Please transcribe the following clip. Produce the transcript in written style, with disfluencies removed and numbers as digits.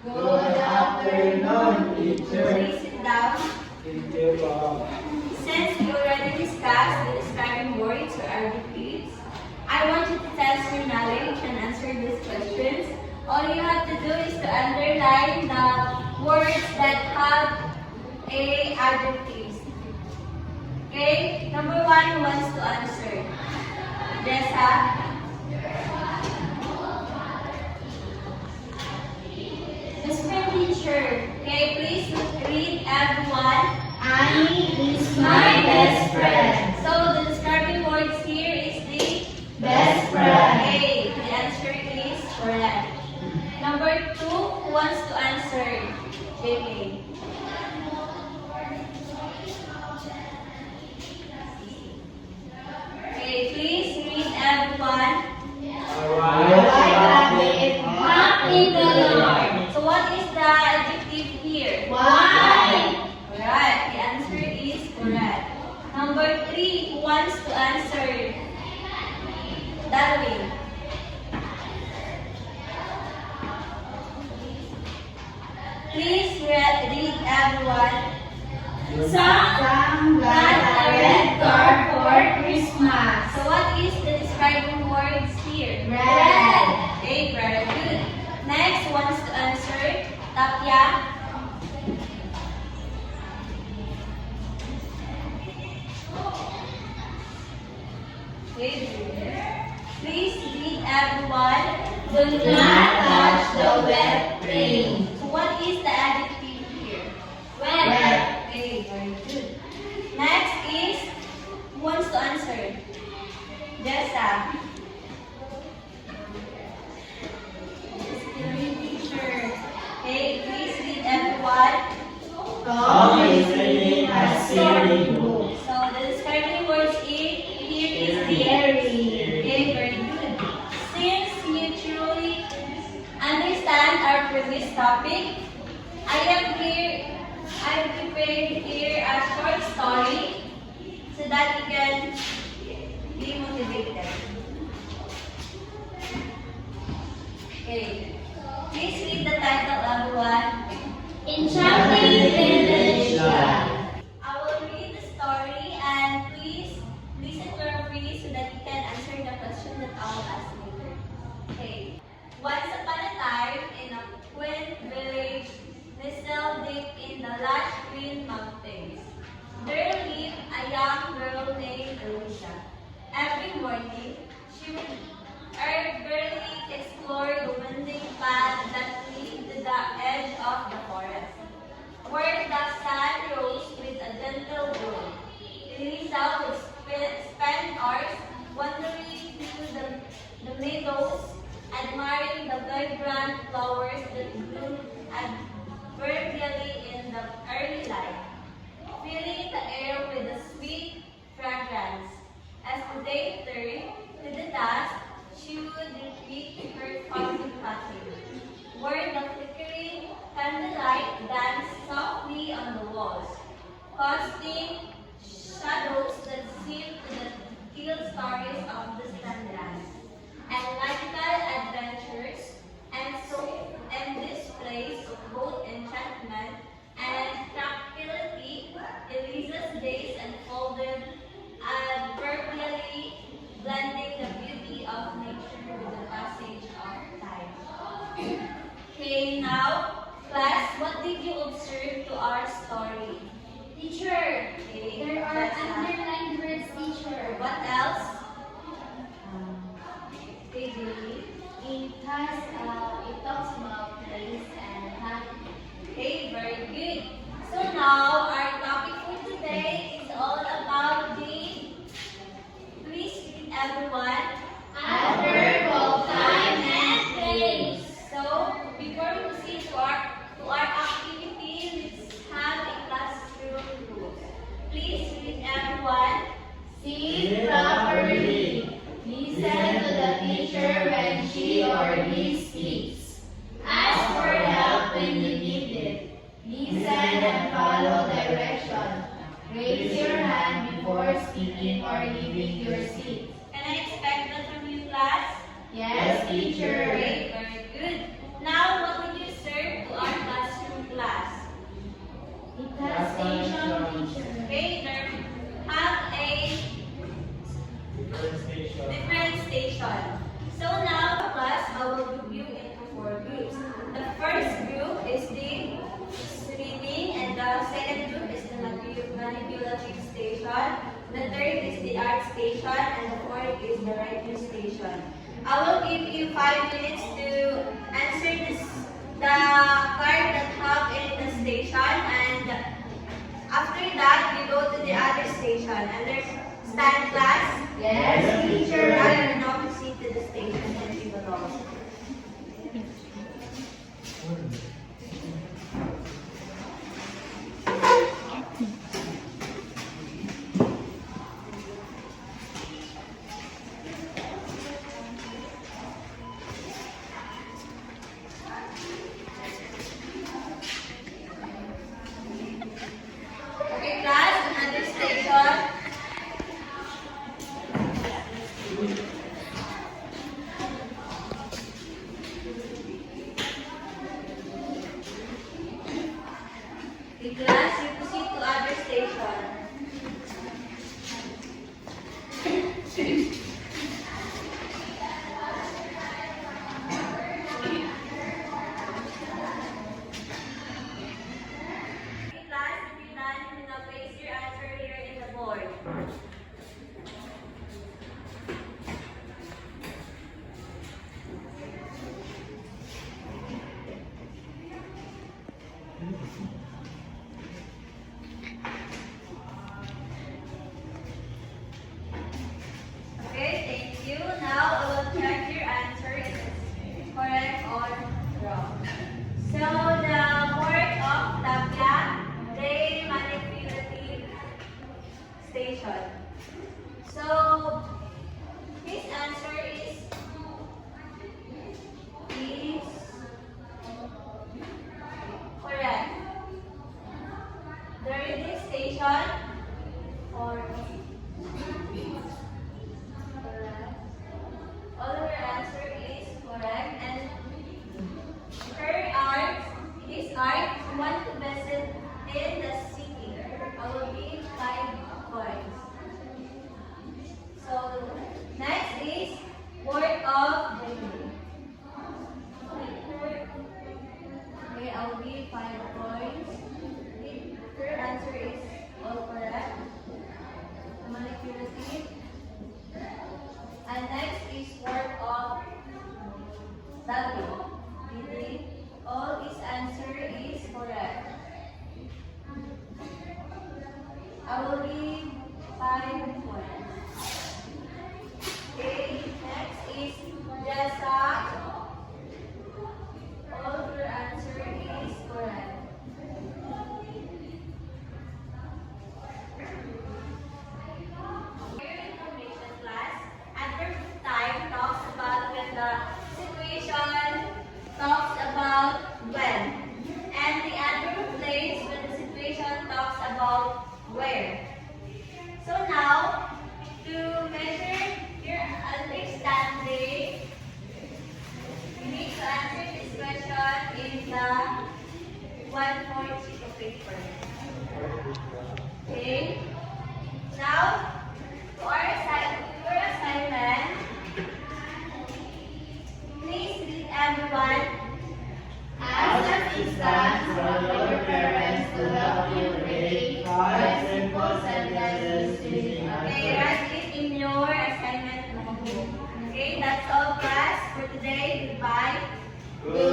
Good afternoon, teacher. Please sit down. Thank you, Bob. Since we already discussed the describing words or adjectives, I want you to test your knowledge and answer these questions. All you have to do is to underline the words that have a adjectives. Okay? Number 1 who wants to answer. Jessa? Mr. Teacher, okay, please read everyone. Annie is my best friend. So the describing words here is the Best friend. Okay, the answer is correct. Number 2, who wants to answer? JK. Okay, please read everyone. Happy the Lord. So what is the adjective here? Why? Alright, the answer is correct. Number 3, who wants to answer? Darwin. Please read everyone. Some got a red car for Christmas. So what is the describing words here? Red. Okay, very good. Next, who wants to answer? Tapia. Okay, please read everyone. Do not touch the wet paint. So what is the adjective here? Wet. Okay, very good. Next is, who wants to answer? Jessa. Teacher. Okay, please read everyone. Tom is reading a silly book. So the describing words here is the Scary. Okay, very good. Since you truly understand our previous topic, I have prepared here a short story so that you can be motivated. Okay. Please read the title, everyone. Enchanting Village. I will read the story and please listen carefully so that you can answer the question that I will ask later. Okay. Once upon a time, in a quaint village nestled deep in the lush green mountains, there lived a young girl named Alicia. Every morning, she would eagerly explore the winding path that lead to the edge of the forest, where the sun rose with a gentle glow. Elisa would spend hours wandering through the meadows, admiring the vibrant flowers that bloom adverbially in the early light, filling the air with a sweet fragrance. As the day turned to the dusk, she would retreat to her cozy cottage, where the flickering candlelight danced softly on the walls, casting shadows that seemed to tell stories of distant lands and magical adventures, and this place of both enchantment and tranquility. Elisa's days unfolded adverbially, blending the beauty of nature with the passage of time. Okay, now, class, what did you observe to our story? Teacher, Okay, there are that's underlined words, teacher. What else? Okay, Julie. It talks about place and time. Okay, very good. So now, our topic for today is all about the, please read everyone. Adverb of time and place. So, before we proceed to our activity, let's have a classroom rules. Please read everyone. Sit properly. Listen to the teacher when she or he speaks. Ask for help when you need it. Listen and follow direction. Raise your hand before speaking or leaving your seat. Can I expect that from you, class? Yes, teacher. Great, very good. Now, what would you serve to The third is the art station, and the fourth is the writing station. I will give you 5 minutes to answer the card that have in the station, and after that we go to the other station. Understand, class? Yes, teacher. Now you now proceed to the station that you belong. Okay, class, another station. Okay, class, you proceed to other station. Okay, class, if you're done, you now place your answer here in the board. Okay, thank you. Now I will check your answer if it's correct or wrong. So the work of Tapia, they manipulative station. So his answer is correct. The reading station or correct. All of your answer is correct, and her art, his art, want to visit in the city. I will give 5 points. So next is word of the day. Okay, I will give 5 points. Her answer is all correct. Manipulative. And next is word of W. Really? All his answer is correct. I will give 5 points. Okay, next is Jessa. All your answer is correct. Your information class, adverb time talks about when the situation talks about when. And the adverb place when the situation talks about where. So now, to measure your understanding, you need to answer this question in the 1/4 sheet of paper. Okay? Now, for your assignment, please read everyone. As an instance from your parents to help you create 5 simple sentences using Okay, write it in your assignment notebook. Okay, that's all class for today. Goodbye. Good